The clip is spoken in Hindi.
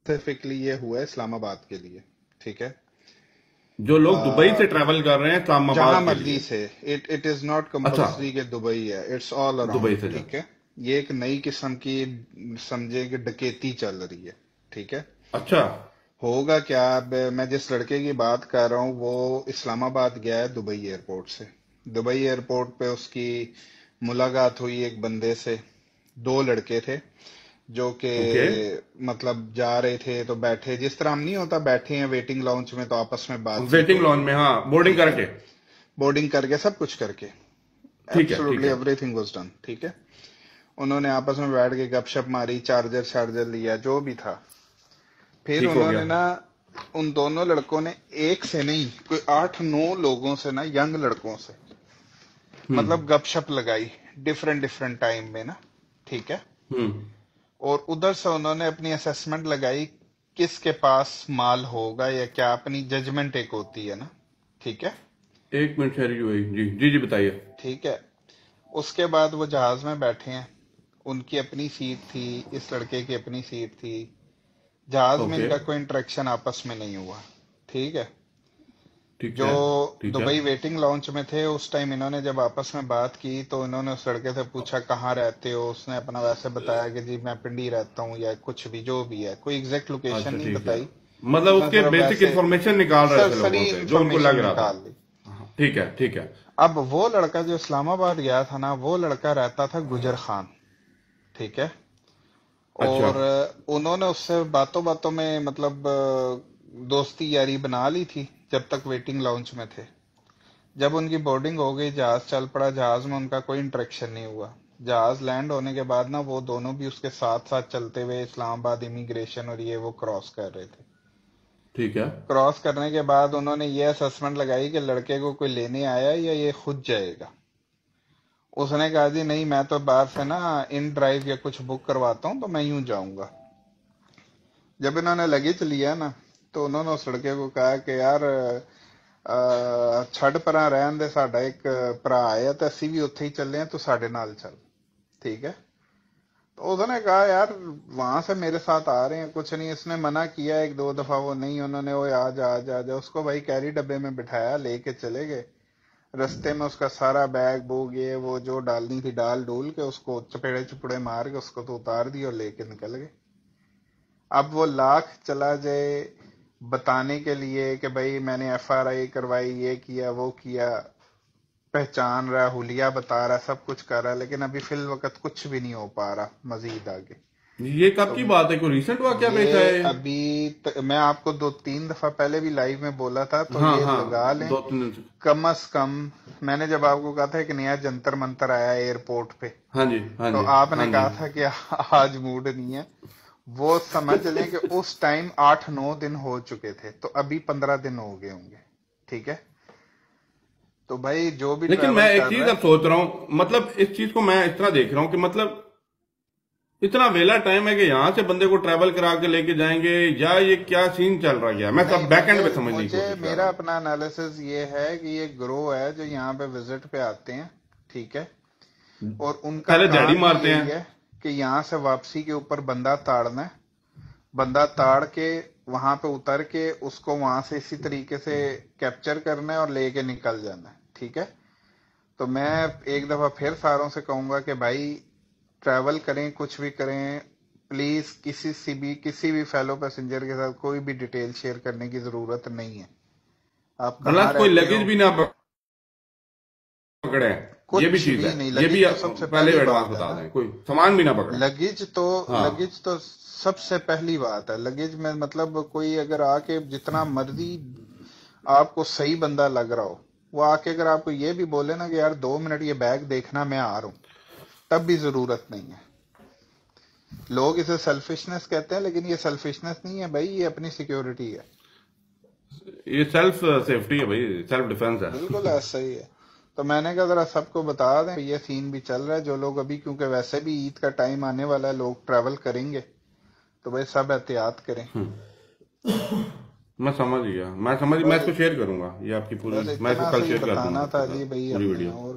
स्पेसिफिकली ये हुआ है इस्लामाबाद के लिए, ठीक है। जो लोग दुबई से ट्रैवल कर रहे हैं जहां इस्लामाबाद के मर्जी लिए। से, इट इज नॉट अच्छा, कंपल्सरी कि दुबई है, इट्स ऑल दुबई अराउंड, से जा। ठीक है। ये एक नई किस्म की, समझे कि डकैती चल रही है, ठीक है। अच्छा। होगा क्या, अब मैं जिस लड़के की बात कर रहा हूँ वो इस्लामाबाद गया है दुबई एयरपोर्ट से। दुबई एयरपोर्ट पे उसकी मुलाकात हुई एक बंदे से। दो लड़के थे जो कि ओके। मतलब जा रहे थे, तो बैठे जिस तरह हम नहीं होता, बैठे हैं वेटिंग लाउंज में तो आपस में बातचीत वेटिंग हो रही लॉन है, में, हाँ, बोर्डिंग ठीक है। करके। बोर्डिंग करके सब कुछ करके ठीक है, ठीक एब्सोल्युटली है। एवरीथिंग वाज डन, ठीक है। उन्होंने आपस में बैठ के गपशप मारी, चार्जर चार्जर लिया, जो भी था। फिर ठीक हो गया। उन्होंने ना, उन दोनों लड़कों ने एक से नहीं, कोई 8-9 लोगों से ना, यंग लड़कों से हम्म। मतलब गपशप लगाई, डिफरेंट डिफरेंट टाइम में ना, ठीक है। हम्म। और उधर से उन्होंने अपनी असेसमेंट लगाई, किसके पास माल होगा या क्या, अपनी जजमेंट एक होती है ना, ठीक है। एक मिनट ठहरिए भाई, जी जी जी, बताइए। ठीक है। उसके बाद वो जहाज में बैठे हैं, उनकी अपनी सीट थी, इस लड़के की अपनी सीट थी। जहाज में ओके। इनका कोई इंटरेक्शन आपस में नहीं हुआ, ठीक है। ठीक जो है। ठीक है। दुबई वेटिंग लॉन्च में थे उस टाइम, इन्होंने जब आपस में बात की तो इन्होंने उस लड़के से पूछा कहाँ रहते हो, उसने अपना वैसे बताया कि जी मैं पिंडी रहता हूँ, या कुछ भी जो भी है, कोई एग्जैक्ट लोकेशन अच्छा, नहीं ठीक है। बताई। मतलब उसने उसके सिर्फ बेसिक वैसे इंफॉर्मेशन निकाल रहे थे सरसरी लोगों से जो उनको इंफॉर्मेशन लग रहा था। निकाल ली। हाँ, ठीक है, ठीक है। अब वो लड़का जो इस्लामाबाद गया था ना, वो लड़का रहता था गुजर खान, ठीक है। अच्छा। और उन्होंने उससे बातों बातों में मतलब दोस्ती यारी बना ली थी जब तक वेटिंग लॉन्च में थे। जब उनकी बोर्डिंग हो गई, जहाज चल पड़ा, जहाज में उनका कोई इंटरेक्शन नहीं हुआ। जहाज लैंड होने के बाद ना वो दोनों भी उसके साथ साथ चलते हुए इस्लामाबाद इमिग्रेशन और ये वो क्रॉस कर रहे थे। ठीक है। क्रॉस करने के बाद उन्होंने ये असेसमेंट लगाई कि लड़के को कोई लेने आया या ये खुद जाएगा। उसने कहा जी नहीं, मैं तो बाहर से ना इन ड्राइव या कुछ बुक करवाता हूँ, तो मैं यूं जाऊंगा। जब इन्होंने लगेज लिया ना, तो उन्होंने उस लड़के को कहा कि यार ਛੱਡ ਪਰਾਂ ਰਹਿਣ ਦੇ, ਸਾਡਾ ਇੱਕ ਭਰਾ ਹੈ ਤੇ ਅਸੀਂ ਵੀ ਉੱਥੇ ਹੀ ਚੱਲੇ हैं, तो साढ़े नाल चल, ठीक है। तो उसने कहा यार वहां से मेरे साथ आ रहे हैं, कुछ नहीं। इसने मना किया एक दो दफा, वो नहीं, उन्होंने वो आ जा आ जा आ जा, उसको भाई कैरी डब्बे में बिठाया, लेके चले गए। रास्ते में उसका सारा बैग बूग ये वो जो डालनी थी डाल डूल के, उसको चपेड़े चुपड़े मार के उसको तो उतार दिया और लेके निकल गए। अब वो लाख चला जाए बताने के लिए कि भाई मैंने एफआरआई करवाई, ये किया वो किया, पहचान रहा, हुलिया बता रहा, सब कुछ कर रहा है, लेकिन अभी फिल वक्त कुछ भी नहीं हो पा रहा मजीद आगे। ये कब तो की बात है, कोई रिसेंट वाकया पेश ये आया है? मैं आपको 2-3 दफा पहले भी लाइव में बोला था, तो हाँ ये हाँ, लगा लें 2 3 दिन से। कम अज कम। मैंने जब आपको कहा था एक नया जंतर मंतर आया एयरपोर्ट पे, हाँ जी, हाँ तो जी। हाँ आपने जी। कहा था कि आज मूड नहीं है। वो समझ लें कि उस टाइम 8-9 दिन हो चुके थे, तो अभी 15 दिन हो गए होंगे, ठीक है। तो भाई जो भी लेकिन ट्रैवल मैं एक कर चीज रहा अब है, सोच रहा हूँ, मतलब इस चीज को मैं इस तरह देख रहा हूँ कि मतलब इतना वेला टाइम है कि यहाँ से बंदे को ट्रैवल करा के लेके जाएंगे, या ये क्या सीन चल रहा है, मैं नहीं, सब बैक मुझे एंड पे समझने की मुझे कोशिश कर रहा मेरा हूँ। अपना एनालिसिस ये है कि ये ग्रोह है जो यहाँ पे विजिट पे आते हैं, ठीक है। और उनका पहले दिहाड़ी काम ही मारते यही हैं। है कि यहाँ से वापसी के ऊपर बंदा ताड़ना है। बंदा ताड़ के वहां पे उतर के उसको वहां से इसी तरीके से कैप्चर करना है और लेके निकल जाना है, ठीक है। तो मैं एक दफा फिर सारों से कहूंगा कि भाई ट्रैवल करें, कुछ भी करें, प्लीज किसी भी फेलो पैसेंजर के साथ कोई भी डिटेल शेयर करने की जरूरत नहीं है। आप कहाँ प्लस कोई रहते लगेज हो, भी ना पकड़े। ये भी कुछ चीज है। भी नहीं। ये भी लगेज तो सबसे पहले पहली एडवांस बात है बता ना। दें, कोई सामान भी ना पकड़े। लगेज तो हाँ। लगेज तो सबसे पहली बात है। लगेज में मतलब कोई अगर आके जितना मर्जी आपको सही बंदा लग रहा हो, वो आके अगर आपको ये भी बोले ना कि यार 2 मिनट ये बैग देखना, मैं आ रहा हूं, तब भी जरूरत नहीं है। लोग इसे सेल्फिशनेस कहते हैं, लेकिन ये सेल्फिशनेस नहीं है भाई, ये अपनी सिक्योरिटी है। ये सेल्फ सेफ्टी है भाई, सेल्फ डिफेंस है। बिल्कुल ऐसा ही है। तो मैंने कहा जरा सबको बता दें, ये सीन भी चल रहा है। जो लोग अभी, क्योंकि वैसे भी ईद का टाइम आने वाला है, लोग ट्रैवल करेंगे, तो भाई सब एहतियात करें। मैं समझ गया, मैं बस इसको शेयर करूंगा, ये आपकी पूरी, बस मैं इसको इतना कल सा ही शेयर कर दूंगा बताना आपके था साथ जी भाई पूरी अपने, वीडियो। और